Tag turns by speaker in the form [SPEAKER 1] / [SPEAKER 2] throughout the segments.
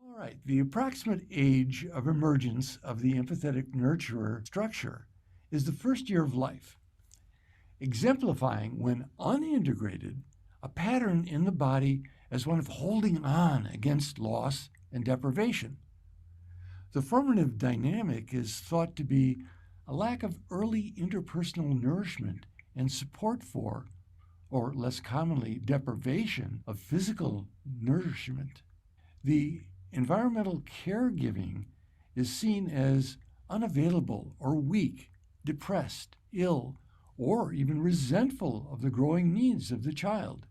[SPEAKER 1] All right, the approximate age of emergence of the empathetic nurturer structure is the first year of life, exemplifying, when unintegrated, a pattern in the body as one of holding on against loss and deprivation. The formative dynamic is thought to be a lack of early interpersonal nourishment and support for, or less commonly, deprivation of physical nourishment. The environmental caregiving is seen as unavailable or weak, depressed, ill, or even resentful of the growing needs of the child.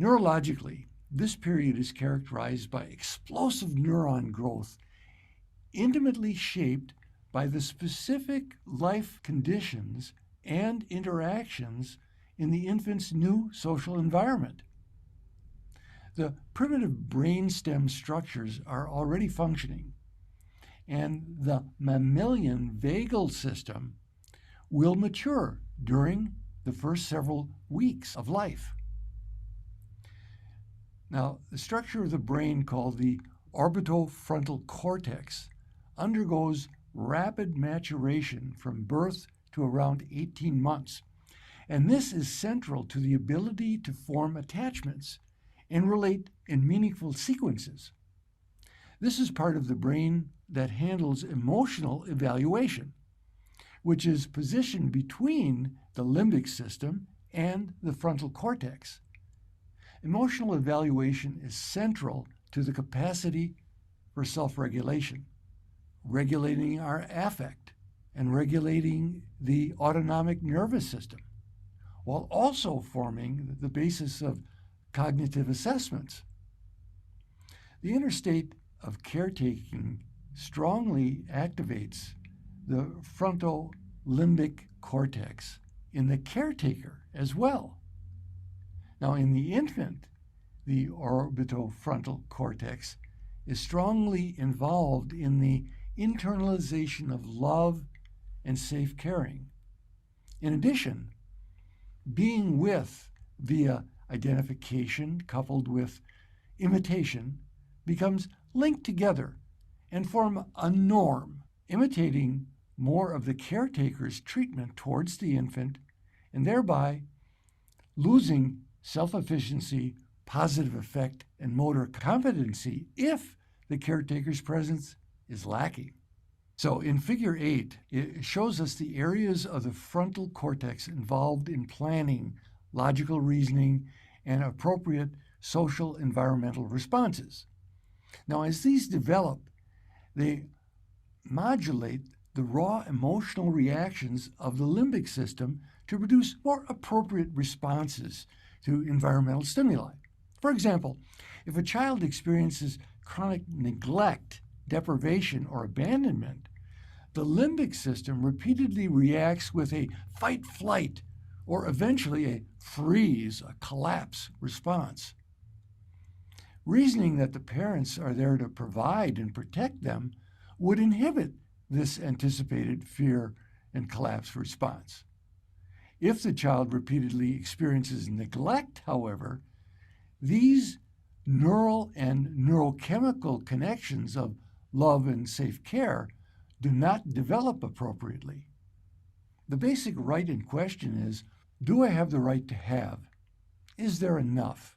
[SPEAKER 1] Neurologically, this period is characterized by explosive neuron growth, intimately shaped by the specific life conditions and interactions in the infant's new social environment. The primitive brainstem structures are already functioning, and the mammalian vagal system will mature during the first several weeks of life. Now, the structure of the brain, called the orbitofrontal cortex, undergoes rapid maturation from birth to around 18 months, and this is central to the ability to form attachments and relate in meaningful sequences. This is part of the brain that handles emotional evaluation, which is positioned between the limbic system and the frontal cortex. Emotional evaluation is central to the capacity for self-regulation, regulating our affect and regulating the autonomic nervous system, while also forming the basis of cognitive assessments. The inner state of caretaking strongly activates the frontolimbic cortex in the caretaker as well. Now, in the infant, the orbitofrontal cortex is strongly involved in the internalization of love and safe caring. In addition, being with via identification coupled with imitation becomes linked together and form a norm, imitating more of the caretaker's treatment towards the infant, and thereby losing self-efficiency, positive effect, and motor competency if the caretaker's presence is lacking. So in Figure 8, it shows us the areas of the frontal cortex involved in planning, logical reasoning, and appropriate social environmental responses. Now, as these develop, they modulate the raw emotional reactions of the limbic system to produce more appropriate responses to environmental stimuli. For example, if a child experiences chronic neglect, deprivation, or abandonment, the limbic system repeatedly reacts with a fight, flight, or eventually a freeze, a collapse response. Reasoning that the parents are there to provide and protect them would inhibit this anticipated fear and collapse response. If the child repeatedly experiences neglect, however, these neural and neurochemical connections of love and safe care do not develop appropriately. The basic right in question is, do I have the right to have? Is there enough?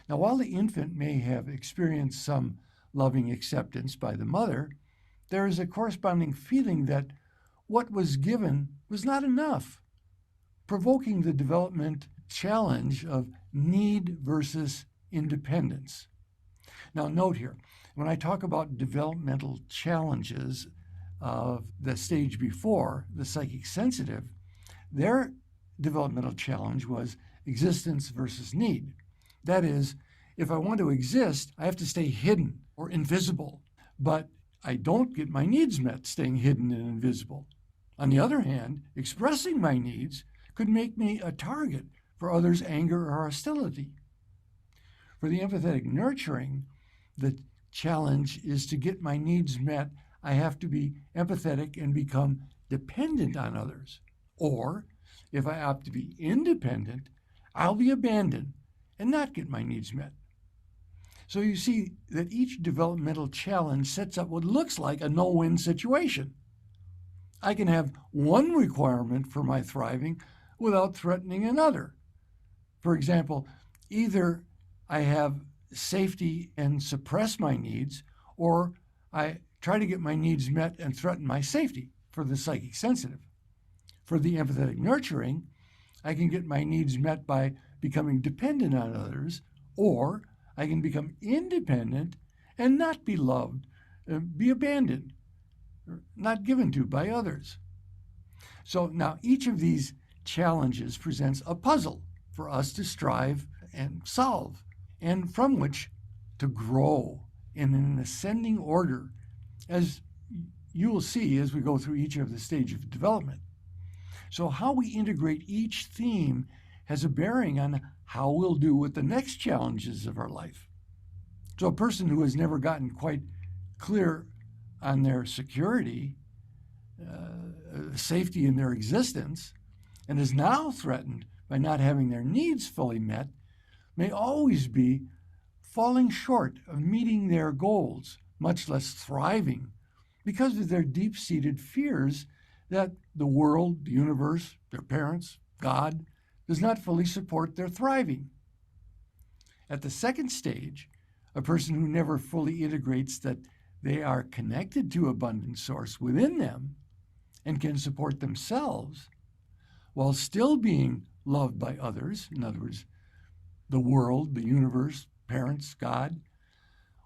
[SPEAKER 1] Now, while the infant may have experienced some loving acceptance by the mother, there is a corresponding feeling that what was given was not enough, provoking the development challenge of need versus independence. Now, note here, when I talk about developmental challenges of the stage before, the psychic sensitive, their developmental challenge was existence versus need. That is, if I want to exist, I have to stay hidden or invisible, but I don't get my needs met staying hidden and invisible. On the other hand, expressing my needs could make me a target for others' anger or hostility. For the empathetic nurturing, the challenge is to get my needs met, I have to be empathetic and become dependent on others. Or, if I opt to be independent, I'll be abandoned and not get my needs met. So you see that each developmental challenge sets up what looks like a no-win situation. I can have one requirement for my thriving without threatening another. For example, either I have safety and suppress my needs, or I try to get my needs met and threaten my safety for the psychic sensitive. For the empathetic nurturing, I can get my needs met by becoming dependent on others, or I can become independent and not be loved, be abandoned, or not given to by others. So now each of these challenges presents a puzzle for us to strive and solve, and from which to grow in an ascending order, as you will see as we go through each of the stages of development. So how we integrate each theme has a bearing on how we'll do with the next challenges of our life. So a person who has never gotten quite clear on their security, safety in their existence, and is now threatened by not having their needs fully met, may always be falling short of meeting their goals, much less thriving, because of their deep-seated fears that the world, the universe, their parents, God, does not fully support their thriving. At the second stage, a person who never fully integrates that they are connected to abundant source within them and can support themselves while still being loved by others, in other words, the world, the universe, parents, God,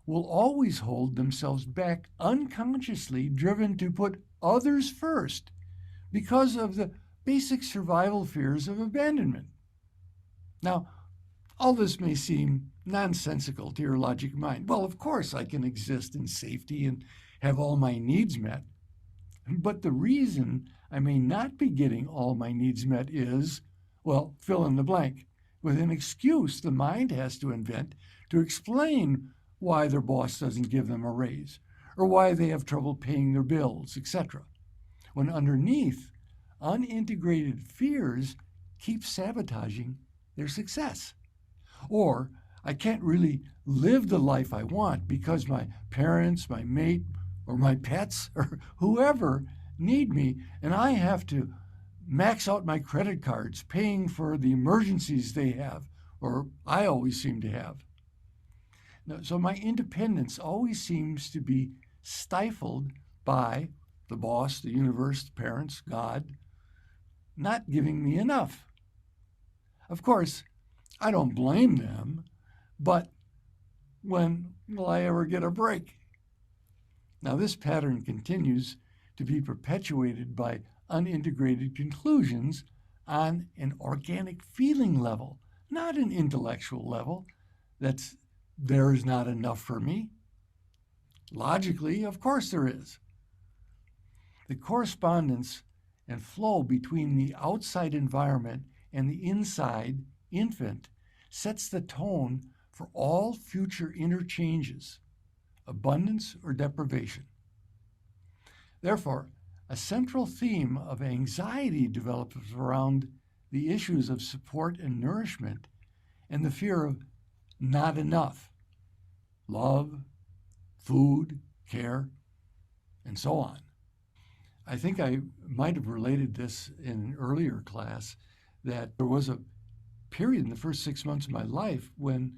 [SPEAKER 1] will always hold themselves back unconsciously, driven to put others first because of the basic survival fears of abandonment. Now, all this may seem nonsensical to your logic mind. Well, of course I can exist in safety and have all my needs met. But the reason I may not be getting all my needs met is, well, fill in the blank, with an excuse the mind has to invent to explain why their boss doesn't give them a raise, or why they have trouble paying their bills, etc. When underneath, unintegrated fears keep sabotaging their success. Or I can't really live the life I want because my parents, my mate, or my pets, or whoever need me, and I have to max out my credit cards, paying for the emergencies they have, or I always seem to have. So my independence always seems to be stifled by the boss, the universe, the parents, God, not giving me enough. Of course, I don't blame them, but when will I ever get a break? Now, this pattern continues to be perpetuated by unintegrated conclusions on an organic feeling level, not an intellectual level. That's there is not enough for me. Logically, of course there is. The correspondence and flow between the outside environment and the inside infant sets the tone for all future interchanges, abundance or deprivation. Therefore, a central theme of anxiety develops around the issues of support and nourishment and the fear of not enough, love, food, care, and so on. I think I might have related this in an earlier class that there was a period in the first 6 months of my life when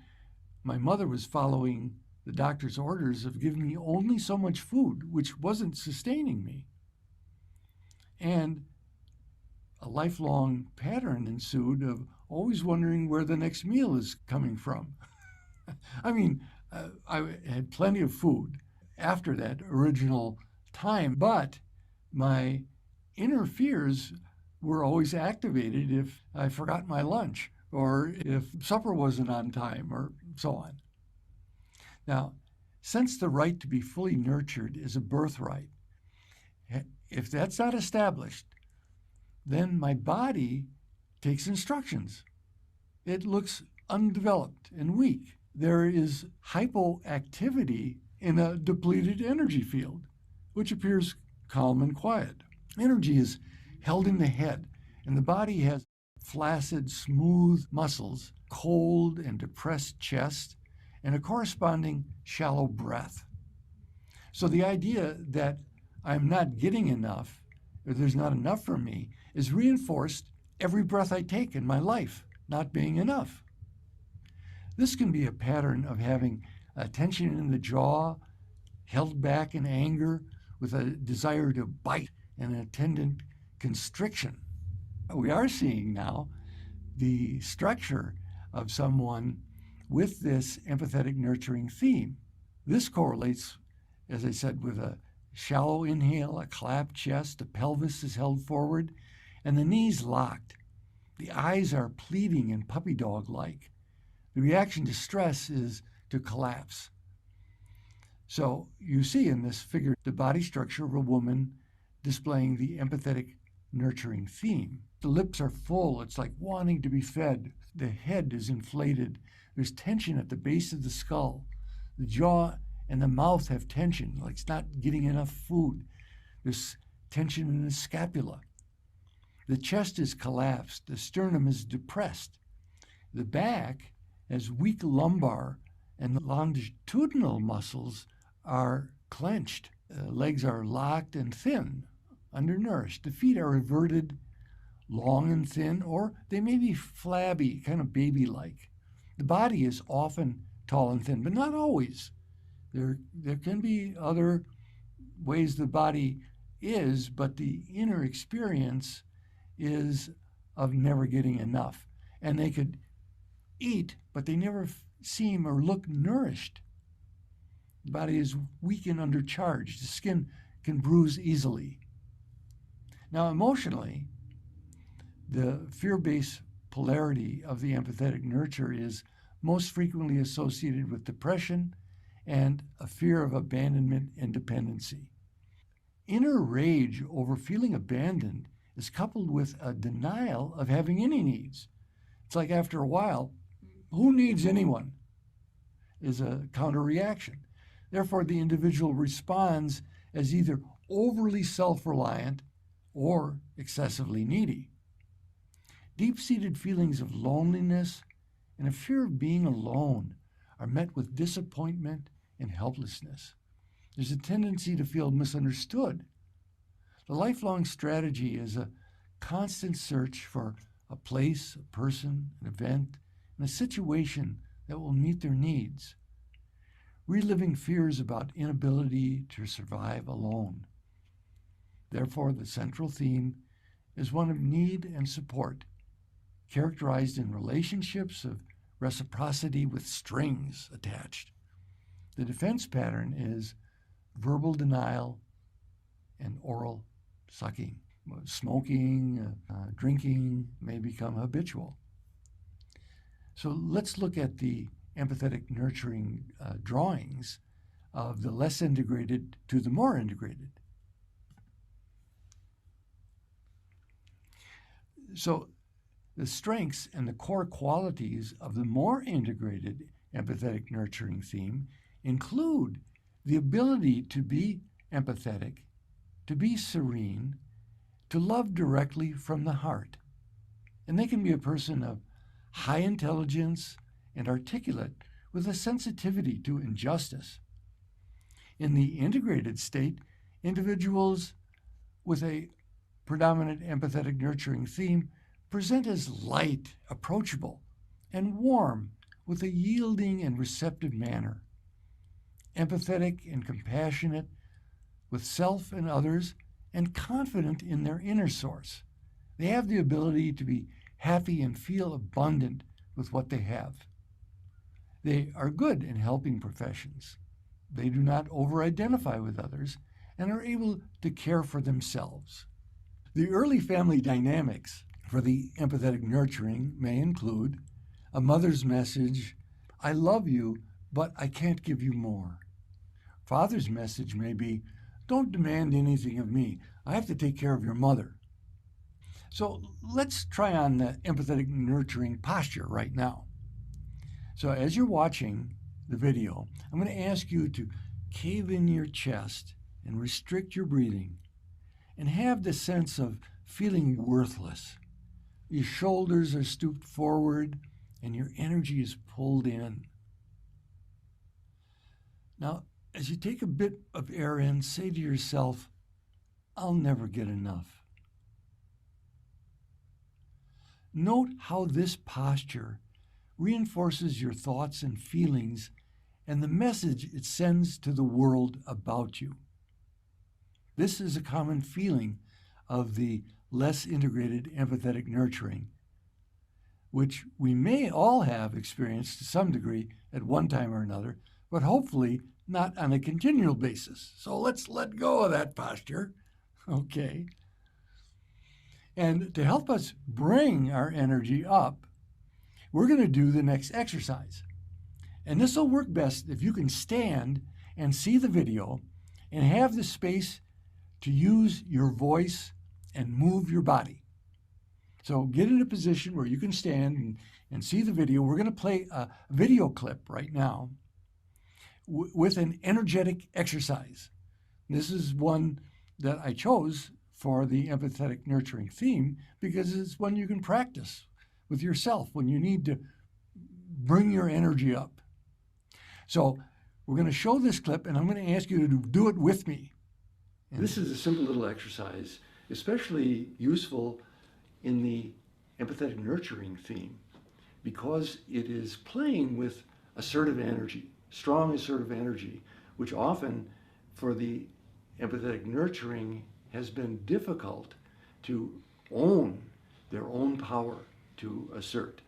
[SPEAKER 1] my mother was following the doctor's orders of giving me only so much food, which wasn't sustaining me. And a lifelong pattern ensued of always wondering where the next meal is coming from. I mean, I had plenty of food after that original time, but my inner fears were always activated if I forgot my lunch or if supper wasn't on time or so on. Now, since the right to be fully nurtured is a birthright, if that's not established, then my body takes instructions. It looks undeveloped and weak. There is hypoactivity in a depleted energy field, which appears calm and quiet. Energy is held in the head, and the body has flaccid, smooth muscles, cold and depressed chest, and a corresponding shallow breath. So the idea that I'm not getting enough, or there's not enough for me, is reinforced every breath I take in my life, not being enough. This can be a pattern of having a tension in the jaw, held back in anger, with a desire to bite and an attendant constriction. We are seeing now the structure of someone with this empathetic nurturing theme. This correlates, as I said, with a shallow inhale, a clapped chest, the pelvis is held forward, and the knees locked. The eyes are pleading and puppy dog like. The reaction to stress is to collapse. So you see in this figure the body structure of a woman displaying the empathetic nurturing theme. The lips are full, it's like wanting to be fed. The head is inflated. There's tension at the base of the skull. The jaw and the mouth have tension, like it's not getting enough food. There's tension in the scapula. The chest is collapsed. The sternum is depressed. The back has weak lumbar, and the longitudinal muscles are clenched. Legs are locked and thin, undernourished. The feet are everted, long and thin, or they may be flabby, kind of baby-like. The body is often tall and thin, but not always. There can be other ways the body is, but the inner experience is of never getting enough. And they could eat, but they never seem or look nourished. The body is weak and undercharged. The skin can bruise easily. Now, emotionally, the fear-based polarity of the empathetic nurture is most frequently associated with depression and a fear of abandonment and dependency. Inner rage over feeling abandoned is coupled with a denial of having any needs. It's like after a while, who needs anyone? Is a counter-reaction. Therefore, the individual responds as either overly self-reliant or excessively needy. Deep-seated feelings of loneliness and a fear of being alone are met with disappointment and helplessness. There's a tendency to feel misunderstood. The lifelong strategy is a constant search for a place, a person, an event, and a situation that will meet their needs, reliving fears about inability to survive alone. Therefore, the central theme is one of need and support, characterized in relationships of reciprocity with strings attached. The defense pattern is verbal denial and oral sucking. Smoking, drinking may become habitual. So let's look at the empathetic nurturing drawings of the less integrated to the more integrated. So the strengths and the core qualities of the more integrated empathetic nurturing theme include the ability to be empathetic, to be serene, to love directly from the heart. And they can be a person of high intelligence and articulate with a sensitivity to injustice. In the integrated state, individuals with a predominant empathetic nurturing theme present as light, approachable, and warm with a yielding and receptive manner. Empathetic and compassionate with self and others, and confident in their inner source. They have the ability to be happy and feel abundant with what they have. They are good in helping professions. They do not over-identify with others and are able to care for themselves. The early family dynamics for the empathetic nurturing may include a mother's message, I love you, but I can't give you more. Father's message may be, don't demand anything of me. I have to take care of your mother. So let's try on the empathetic nurturing posture right now. So as you're watching the video, I'm going to ask you to cave in your chest and restrict your breathing and have the sense of feeling worthless. Your shoulders are stooped forward and your energy is pulled in. Now, as you take a bit of air in, say to yourself, I'll never get enough. Note how this posture reinforces your thoughts and feelings and the message it sends to the world about you. This is a common feeling of the less integrated empathetic nurturing, which we may all have experienced to some degree at one time or another, but hopefully not on a continual basis. So let's let go of that posture. Okay. And to help us bring our energy up, we're going to do the next exercise. And this will work best if you can stand and see the video and have the space to use your voice and move your body. So get in a position where you can stand and see the video. We're going to play a video clip right now with an energetic exercise. This is one that I chose for the empathetic nurturing theme because it's one you can practice with yourself when you need to bring your energy up. So we're going to show this clip, and I'm going to ask you to do it with me. And this is a simple little exercise, especially useful in the empathetic nurturing theme because it is playing with assertive energy, strong assertive energy, which often for the empathetic nurturing has been difficult to own their own power to assert.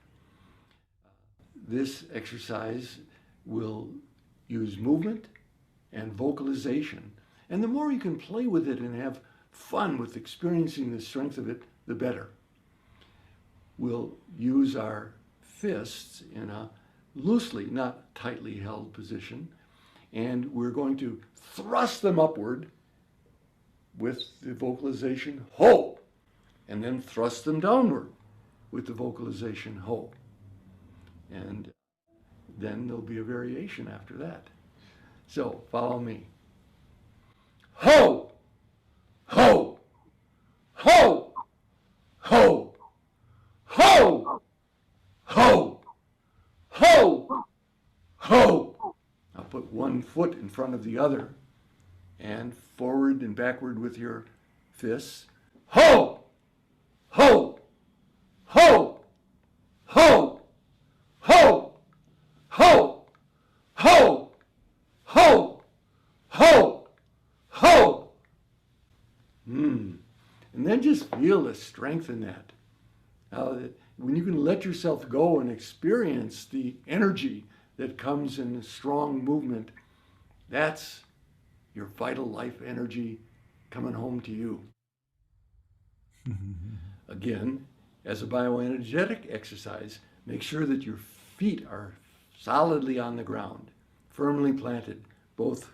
[SPEAKER 1] This exercise will use movement and vocalization. And the more you can play with it and have fun with experiencing the strength of it, the better. We'll use our fists in a loosely, not tightly held position, and we're going to thrust them upward with the vocalization, ho, and then thrust them downward with the vocalization, ho. And then there'll be a variation after that. So follow me. Ho! Ho! Ho! Ho! Ho! Ho! Ho! Ho! Now put one foot in front of the other and forward and backward with your fists. Ho! Ho! Ho! Ho! Ho! Ho! Ho! Ho! Ho! Ho! And then just feel the strength in that. When you can let yourself go and experience the energy that comes in a strong movement, that's your vital life energy coming home to you. Again, as a bioenergetic exercise, make sure that your feet are solidly on the ground, firmly planted, both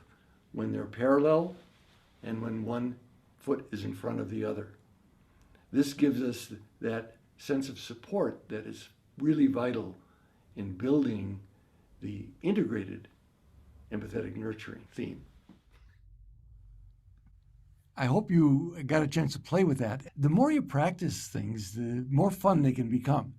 [SPEAKER 1] when they're parallel and when one foot is in front of the other. This gives us that sense of support that is really vital in building the integrated empathetic nurturing theme. I hope you got a chance to play with that. The more you practice things, the more fun they can become.